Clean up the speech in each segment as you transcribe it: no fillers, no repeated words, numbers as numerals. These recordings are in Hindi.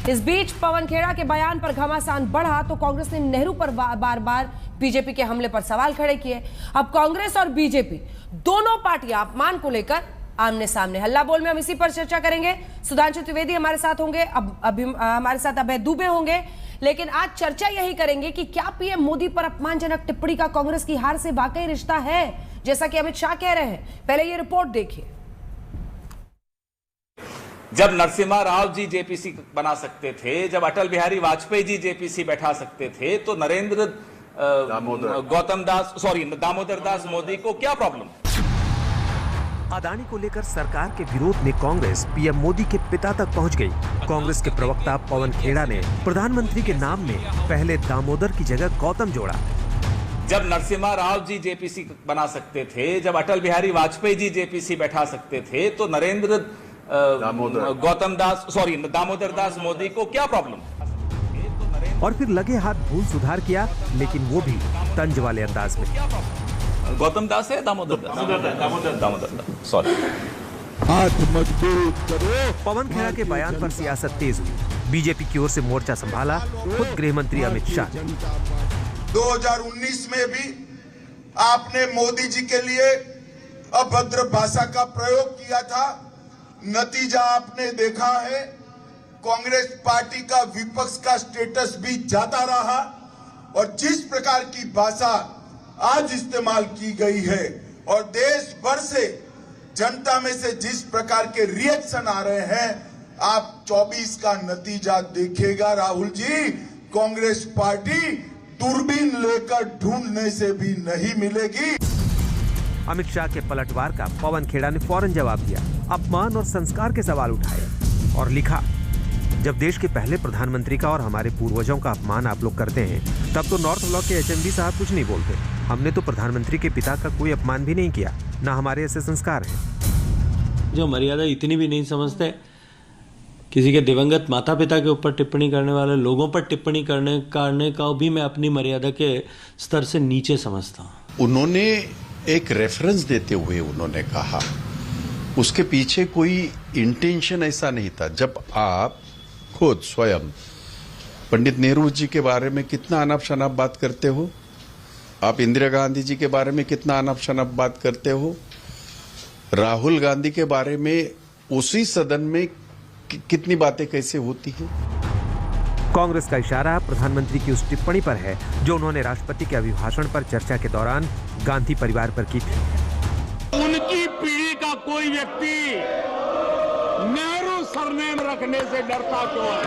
इस बीच पवन खेड़ा के बयान पर घमासान बढ़ा तो कांग्रेस ने नेहरू पर बार बार बीजेपी के हमले पर सवाल खड़े किए। अब कांग्रेस और बीजेपी दोनों पार्टियां अपमान को लेकर आमने सामने। हल्ला बोल में हम इसी पर चर्चा करेंगे। सुधांशु त्रिवेदी हमारे साथ होंगे, अभी हमारे साथ अभय दुबे होंगे। लेकिन आज चर्चा यही करेंगे कि क्या पीएम मोदी पर अपमानजनक टिप्पणी का कांग्रेस की हार से वाकई रिश्ता है, जैसा कि अमित शाह कह रहे हैं। पहले ये रिपोर्ट देखिए। जब नरसिम्हा राव जी जेपीसी बना सकते थे, जब अटल बिहारी वाजपेयी जी जेपीसी बैठा सकते थे, तो नरेंद्र दामोदर दास मोदी को क्या प्रॉब्लम? अदानी को लेकर सरकार के विरोध में कांग्रेस पीएम मोदी के पिता तक पहुंच गई। कांग्रेस के प्रवक्ता पवन खेड़ा ने प्रधानमंत्री के नाम में पहले दामोदर की जगह गौतम जोड़ा। जब नरसिम्हा राव जी जेपीसी बना सकते थे, जब अटल बिहारी वाजपेयी जी जेपीसी बैठा सकते थे, तो नरेंद्र दामोदर दास मोदी को क्या प्रॉब्लम? और फिर लगे हाथ भूल सुधार किया, लेकिन वो भी तंज वाले अंदाज में। गौतम दास है दामोदर दास, सॉरी। हाथ मजबूत करो। पवन खेड़ा के बयान पर सियासत तेज हुई। बीजेपी की ओर से मोर्चा संभाला खुद गृह मंत्री अमित शाह। 2019 में भी आपने मोदी जी के लिए अभद्र भाषा का प्रयोग किया था। नतीजा आपने देखा है, कांग्रेस पार्टी का विपक्ष का स्टेटस भी जाता रहा और जिस प्रकार की भाषा आज इस्तेमाल की गई है और देश भर से जनता में से जिस प्रकार के रिएक्शन आ रहे हैं, आप 24 का नतीजा देखिएगा। राहुल जी, कांग्रेस पार्टी दूरबीन लेकर ढूंढने से भी नहीं मिलेगी। अमित शाह के पलटवार का पवन खेड़ा ने फौरन जवाब दिया, अपमान और संस्कार के सवाल उठाए और लिखा, जब देश के पहले प्रधानमंत्री का और हमारे पूर्वजों का अपमान आप लोग करते हैं, तब तो नॉर्थ ब्लॉक के एचएमडी साहब कुछ नहीं बोलते। हमने तो प्रधानमंत्री के पिता का कोई अपमान भी नहीं किया, ना हमारे ऐसे संस्कार हैं। जो मर्यादा इतनी भी नहीं समझते, किसी के दिवंगत माता पिता के ऊपर टिप्पणी करने वाले लोगों पर टिप्पणी करने का भी मैं अपनी मर्यादा के स्तर से नीचे समझता हूँ। उन्होंने एक रेफरेंस देते हुए उन्होंने कहा, उसके पीछे कोई इंटेंशन ऐसा नहीं था। जब आप खुद स्वयं पंडित नेहरू जी के बारे में कितना अनाप शनाप बात करते हो, आप इंदिरा गांधी जी के बारे में कितना अनाप शनाप बात करते हो, राहुल गांधी के बारे में उसी सदन में कितनी बातें कैसे होती हैं। कांग्रेस का इशारा प्रधानमंत्री की उस टिप्पणी पर है जो उन्होंने राष्ट्रपति के अभिभाषण पर चर्चा के दौरान गांधी परिवार पर की थी। उनकी पीढ़ी का कोई व्यक्ति नेहरू सरनेम रखने से डरता क्यों है?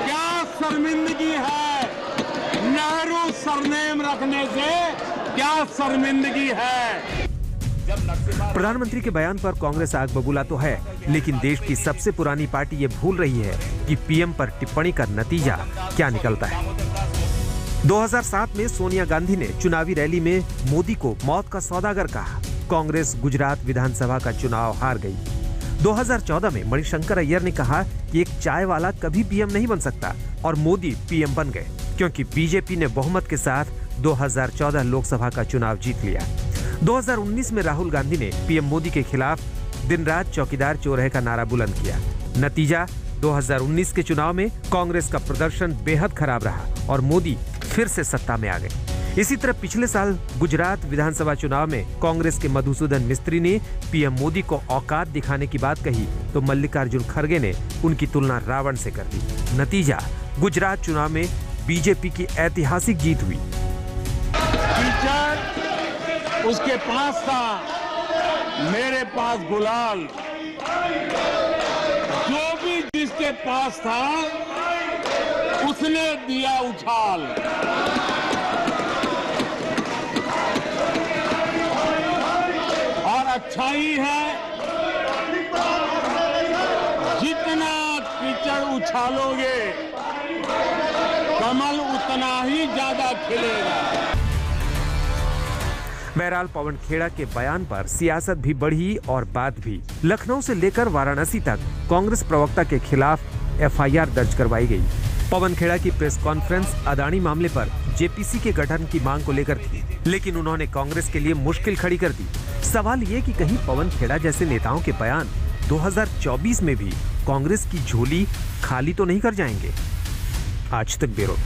क्या शर्मिंदगी है नेहरू सरनेम रखने से? क्या शर्मिंदगी है? प्रधानमंत्री के बयान पर कांग्रेस आग बबूला तो है, लेकिन देश की सबसे पुरानी पार्टी ये भूल रही है कि पीएम पर टिप्पणी का नतीजा क्या निकलता है। 2007 में सोनिया गांधी ने चुनावी रैली में मोदी को मौत का सौदागर कहा। कांग्रेस गुजरात विधानसभा का चुनाव हार गई। 2014 में मणिशंकर अय्यर ने कहा कि एक चाय वाला कभी पीएम नहीं बन सकता, और मोदी पीएम बन गए क्योंकि बीजेपी ने बहुमत के साथ 2014 लोकसभा का चुनाव जीत लिया। 2019 में राहुल गांधी ने पीएम मोदी के खिलाफ दिन रात चौकीदार चोर है का नारा बुलंद किया। नतीजा 2019 के चुनाव में कांग्रेस का प्रदर्शन बेहद खराब रहा और मोदी फिर से सत्ता में आ गए। इसी तरह पिछले साल गुजरात विधानसभा चुनाव में कांग्रेस के मधुसूदन मिस्त्री ने पीएम मोदी को औकात दिखाने की बात कही तो मल्लिकार्जुन खड़गे ने उनकी तुलना रावण से कर दी। नतीजा गुजरात चुनाव में बीजेपी की ऐतिहासिक जीत हुई। उसके पास था, मेरे पास गुलाल। जो भी जिसके पास था उसने दिया उछाल। और अच्छा ही है, जितना कीचड़ उछालोगे कमल उतना ही ज्यादा खिलेगा। बहरहाल पवन खेड़ा के बयान पर सियासत भी बढ़ी और बात भी। लखनऊ से लेकर वाराणसी तक कांग्रेस प्रवक्ता के खिलाफ एफआईआर दर्ज करवाई गई। पवन खेड़ा की प्रेस कॉन्फ्रेंस अदानी मामले पर जेपीसी के गठन की मांग को लेकर थी, लेकिन उन्होंने कांग्रेस के लिए मुश्किल खड़ी कर दी। सवाल ये कि कहीं पवन खेड़ा जैसे नेताओं के बयान 2024 में भी कांग्रेस की झोली खाली तो नहीं कर जाएंगे। आज तक ब्यूरो।